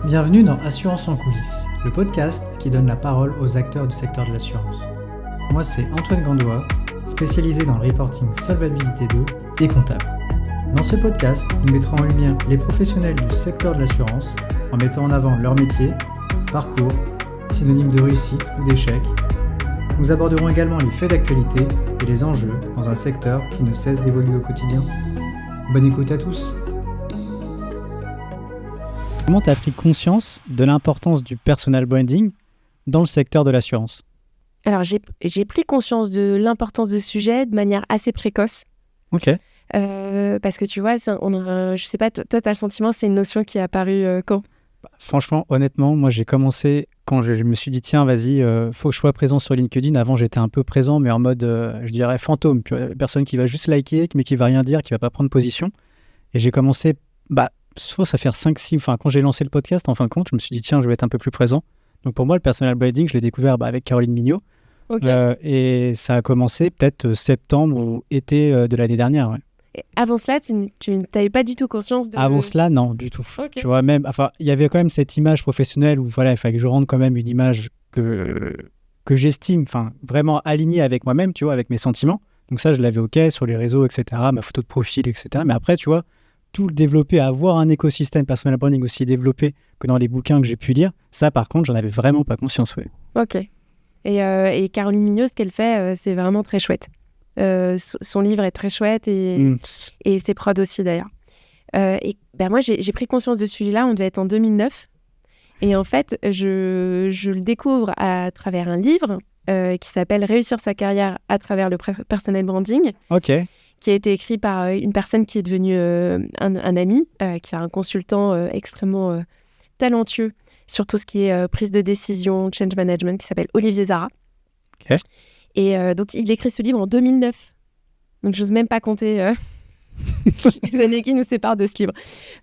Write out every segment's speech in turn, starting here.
Bienvenue dans Assurance en coulisses, le podcast qui donne la parole aux acteurs du secteur de l'assurance. Moi, c'est Antoine Gandois, spécialisé dans le reporting Solvabilité 2 et comptable. Dans ce podcast, nous mettrons en lumière les professionnels du secteur de l'assurance en mettant en avant leur métier, parcours, synonymes de réussite ou d'échec. Nous aborderons également les faits d'actualité et les enjeux dans un secteur qui ne cesse d'évoluer au quotidien. Bonne écoute à tous. Comment tu as pris conscience de l'importance du personal branding dans le secteur de l'assurance ? Alors, j'ai pris conscience de l'importance de ce sujet de manière assez précoce. Ok. Parce que tu vois, je sais pas, toi, tu as le sentiment, c'est une notion qui est apparue quand ? Franchement, honnêtement, moi j'ai commencé quand je me suis dit tiens, vas-y, faut que je sois présent sur LinkedIn. Avant, j'étais un peu présent, mais en mode, je dirais, fantôme. Tu vois, personne qui va juste liker, mais qui va rien dire, qui va pas prendre position. Et j'ai commencé, soit ça fait 5-6, quand j'ai lancé le podcast, en fin de compte, je me suis dit tiens, je vais être un peu plus présent. Donc pour moi, le personal branding, je l'ai découvert avec Caroline Mignot. Okay. Et ça a commencé peut-être septembre ou été de l'année dernière. Ouais. Et avant cela, tu n'avais pas du tout conscience de... Avant cela, non, du tout. Okay. Tu vois, même, il y avait quand même cette image professionnelle où il fallait que je rende quand même une image que j'estime, vraiment alignée avec moi-même, tu vois, avec mes sentiments. Donc ça, je l'avais OK sur les réseaux, etc., ma photo de profil, etc. Mais après, tu vois, tout le développer, avoir un écosystème personal branding aussi développé que dans les bouquins que j'ai pu lire, ça, par contre, j'en avais vraiment pas conscience. Ouais. OK. Et Caroline Mignot, ce qu'elle fait, c'est vraiment très chouette. Son livre est très chouette et ses prods aussi d'ailleurs. Moi, j'ai pris conscience de celui-là, on devait être en 2009. Et en fait, je le découvre à travers un livre qui s'appelle « Réussir sa carrière à travers le personal branding ». OK. Qui a été écrit par une personne qui est devenue un ami, qui est un consultant extrêmement talentueux sur tout ce qui est prise de décision, change management, qui s'appelle Olivier Zara. Okay. Et donc, il écrit ce livre en 2009. Donc, j'ose même pas compter les années qui nous séparent de ce livre.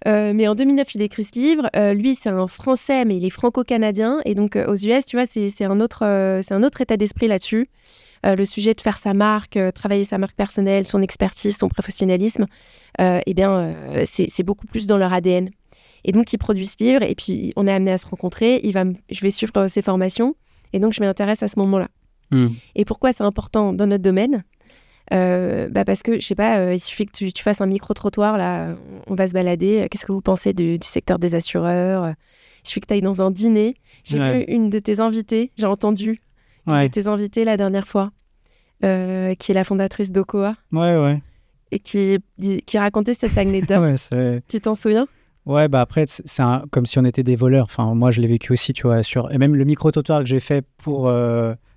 Mais en 2009, il écrit ce livre. Lui, c'est un Français, mais il est franco-canadien. Et donc, aux US, tu vois, c'est un autre état d'esprit là-dessus. Le sujet de faire sa marque, travailler sa marque personnelle, son expertise, son professionnalisme, c'est beaucoup plus dans leur ADN. Et donc, il produit ce livre et puis on est amené à se rencontrer. Je vais suivre ses formations et donc je m'intéresse à ce moment-là. Et pourquoi c'est important dans notre domaine ? Parce que, je sais pas, il suffit que tu fasses un micro-trottoir, là, on va se balader. Qu'est-ce que vous pensez du secteur des assureurs ? Il suffit que tu ailles dans un dîner. J'ai vu une de tes invitées, j'ai entendu une de tes invitées la dernière fois, qui est la fondatrice d'Okoa. Ouais. Et qui racontait cette anecdote. Tu t'en souviens ? Ouais, après, c'est comme si on était des voleurs. Moi, je l'ai vécu aussi, tu vois. Et même le micro-trottoir que j'ai fait pour,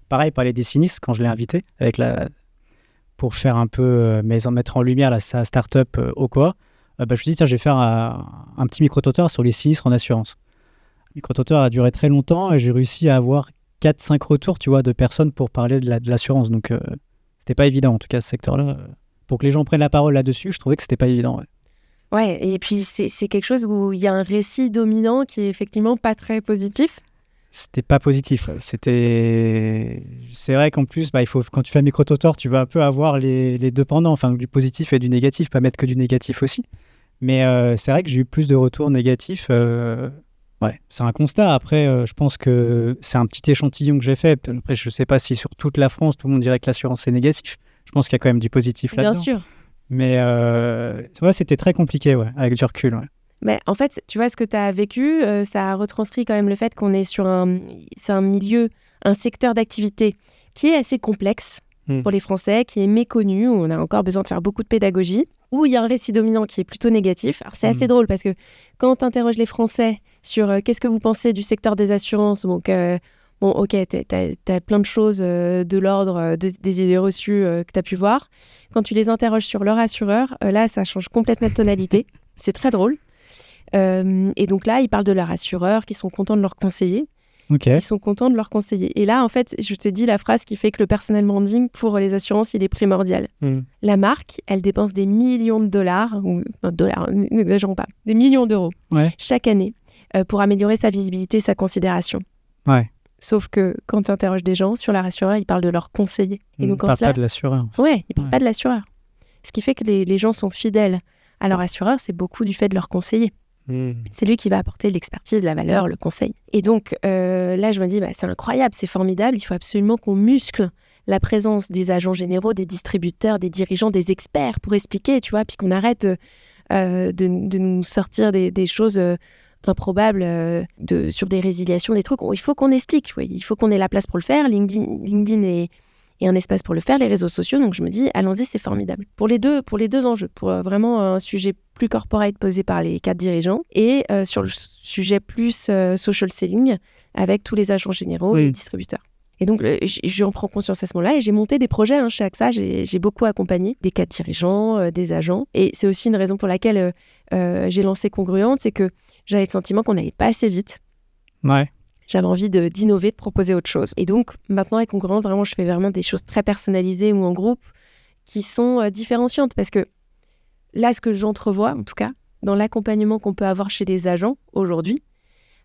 pareil, parler des sinistres, quand je l'ai invité, pour faire un peu, mettre en lumière sa start-up Okoa, je me suis dit, tiens, je vais faire un petit micro-trottoir sur les sinistres en assurance. Le micro-trottoir a duré très longtemps et j'ai réussi à avoir 4-5 retours, tu vois, de personnes pour parler de l'assurance. Donc, c'était pas évident, en tout cas, ce secteur-là. Pour que les gens prennent la parole là-dessus, je trouvais que c'était pas évident. Ouais, et puis c'est quelque chose où il y a un récit dominant qui est effectivement pas très positif. C'était pas positif. C'est vrai qu'en plus, quand tu fais un micro-trottoir, tu vas un peu avoir les deux pendants, du positif et du négatif, pas mettre que du négatif aussi. Mais c'est vrai que j'ai eu plus de retours négatifs. C'est un constat. Après, je pense que c'est un petit échantillon que j'ai fait. Après, je sais pas si sur toute la France, tout le monde dirait que l'assurance est négatif. Je pense qu'il y a quand même du positif là-dedans. Bien sûr. Mais c'était très compliqué, avec du recul. Ouais. Mais en fait, tu vois, ce que tu as vécu, ça a retranscrit quand même le fait qu'on est sur c'est un milieu, un secteur d'activité qui est assez complexe pour les Français, qui est méconnu, où on a encore besoin de faire beaucoup de pédagogie, où il y a un récit dominant qui est plutôt négatif. Alors, c'est assez drôle parce que quand tu interroges les Français sur qu'est-ce que vous pensez du secteur des assurances, donc, ok, t'as plein de choses de l'ordre des idées reçues que tu as pu voir. Quand tu les interroges sur leur assureur, là, ça change complètement de tonalité. C'est très drôle. Et donc là, ils parlent de leur assureur, qui sont contents de leur conseiller. Okay. Ils sont contents de leur conseiller. Et là, en fait, je te dis la phrase qui fait que le personal branding pour les assurances, il est primordial. La marque, elle dépense des millions de dollars, n'exagérons pas, des millions d'euros chaque année pour améliorer sa visibilité, sa considération. Ouais. Sauf que quand tu interroges des gens sur leur assureur, ils parlent de leur conseiller. Ils ne parlent pas de l'assureur. Ouais, ils ne parlent pas de l'assureur. Ce qui fait que les gens sont fidèles à leur assureur, c'est beaucoup du fait de leur conseiller. C'est lui qui va apporter l'expertise, la valeur, le conseil. Et donc là, je me dis, c'est incroyable, c'est formidable. Il faut absolument qu'on muscle la présence des agents généraux, des distributeurs, des dirigeants, des experts pour expliquer, tu vois, puis qu'on arrête de nous sortir des choses improbables sur des résiliations, des trucs. Il faut qu'on explique, il faut qu'on ait la place pour le faire. LinkedIn est un espace pour le faire, les réseaux sociaux. Donc je me dis, allons-y, c'est formidable. Pour les deux enjeux, pour vraiment un sujet plus corporate posé par les 4 dirigeants et sur le sujet plus social selling avec tous les agents généraux et les distributeurs. Et donc, j'en prends conscience à ce moment-là et j'ai monté des projets chez AXA. J'ai beaucoup accompagné des 4 dirigeants, des agents. Et c'est aussi une raison pour laquelle j'ai lancé Congruente, c'est que j'avais le sentiment qu'on n'allait pas assez vite. Ouais. J'avais envie d'innover, de proposer autre chose. Et donc, maintenant, avec Congruente, vraiment, je fais vraiment des choses très personnalisées ou en groupe qui sont différenciantes. Parce que là, ce que j'entrevois, en tout cas, dans l'accompagnement qu'on peut avoir chez les agents aujourd'hui,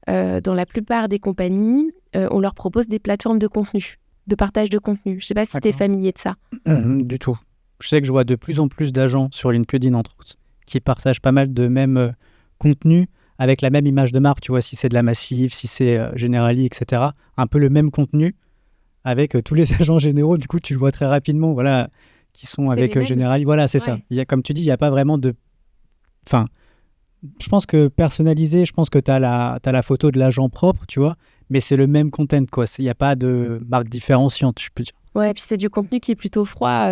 dans la plupart des compagnies, on leur propose des plateformes de contenu, de partage de contenu. Je ne sais pas si tu es familier de ça. Du tout. Je sais que je vois de plus en plus d'agents sur LinkedIn, entre autres, qui partagent pas mal de mêmes contenus avec la même image de marque. Tu vois, si c'est de la Massive, si c'est Generali, etc. Un peu le même contenu avec tous les agents généraux. Du coup, tu le vois très rapidement, voilà, qui sont avec Generali. Voilà, c'est ça. Il y a, comme tu dis, il n'y a pas vraiment de... Enfin, je pense que personnalisé, je pense que tu as la photo de l'agent propre, tu vois, mais c'est le même content, quoi. Il n'y a pas de marque différenciante, je peux dire. Ouais, et puis c'est du contenu qui est plutôt froid.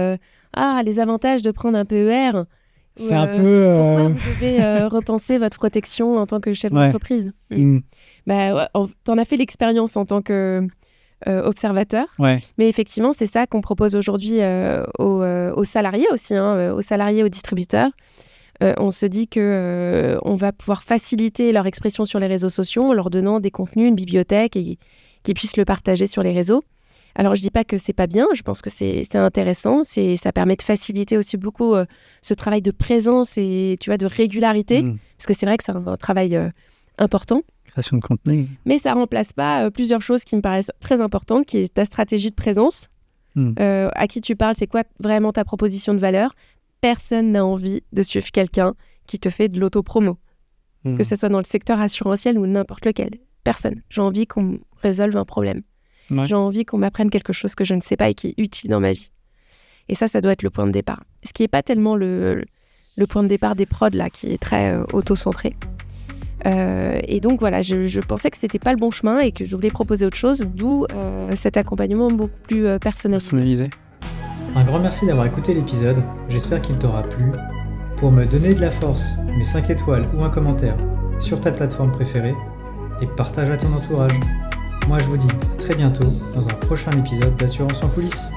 Les avantages de prendre un PER. C'est un peu... Pourquoi vous devez repenser votre protection en tant que chef d'entreprise t'en as fait l'expérience en tant que observateur. Ouais. Mais effectivement, c'est ça qu'on propose aujourd'hui aux salariés aussi, aux salariés, aux distributeurs. On se dit qu'on va pouvoir faciliter leur expression sur les réseaux sociaux en leur donnant des contenus, une bibliothèque et qu'ils puissent le partager sur les réseaux. Alors, je ne dis pas que ce n'est pas bien, je pense que c'est intéressant, ça permet de faciliter aussi beaucoup ce travail de présence et de régularité, parce que c'est vrai que c'est un travail important. Création de contenu. Mais ça ne remplace pas plusieurs choses qui me paraissent très importantes, qui est ta stratégie de présence, à qui tu parles, c'est quoi vraiment ta proposition de valeur. Personne n'a envie de suivre quelqu'un qui te fait de l'auto-promo, que ce soit dans le secteur assurantiel ou n'importe lequel. Personne. J'ai envie qu'on me résolve un problème. Ouais. J'ai envie qu'on m'apprenne quelque chose que je ne sais pas et qui est utile dans ma vie. Et ça doit être le point de départ. Ce qui n'est pas tellement le point de départ des prods, là, qui est très auto-centré. Et donc, voilà, je pensais que ce n'était pas le bon chemin et que je voulais proposer autre chose, d'où cet accompagnement beaucoup plus personnalisé. Un grand merci d'avoir écouté l'épisode, j'espère qu'il t'aura plu. Pour me donner de la force, mets 5 étoiles ou un commentaire sur ta plateforme préférée et partage à ton entourage. Moi je vous dis à très bientôt dans un prochain épisode d'Assurance en coulisses.